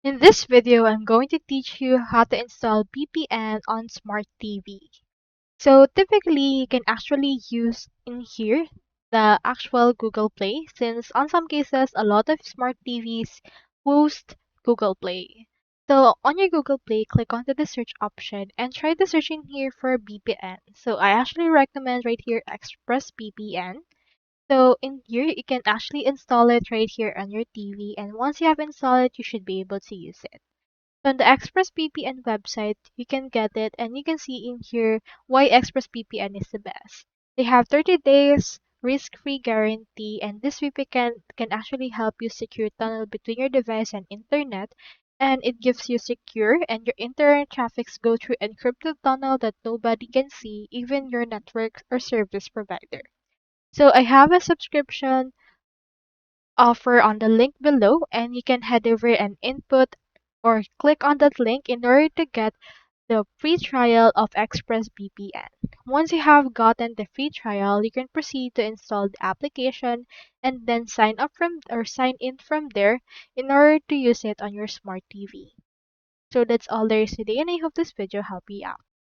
In this video, I'm going to teach you how to install VPN on Smart TV. So typically, you can actually use in here the actual Google Play since on some cases, a lot of Smart TVs host Google Play. So on your Google Play, click onto the search option and try to search in here for VPN. So I actually recommend right here ExpressVPN. So in here, you can actually install it right here on your TV, and once you have installed it, you should be able to use it. So on the ExpressVPN website, you can get it and you can see in here why ExpressVPN is the best. They have 30 days risk-free guarantee, and this VPN can actually help you secure tunnel between your device and internet, and it gives you secure and your internet traffics go through encrypted tunnel that nobody can see, even your network or service provider. So I have a subscription offer on the link below, and you can head over and input or click on that link in order to get the free trial of ExpressVPN. Once you have gotten the free trial, you can proceed to install the application and then sign up from or sign in from there in order to use it on your smart TV. So that's all there is today, and I hope this video helped you out.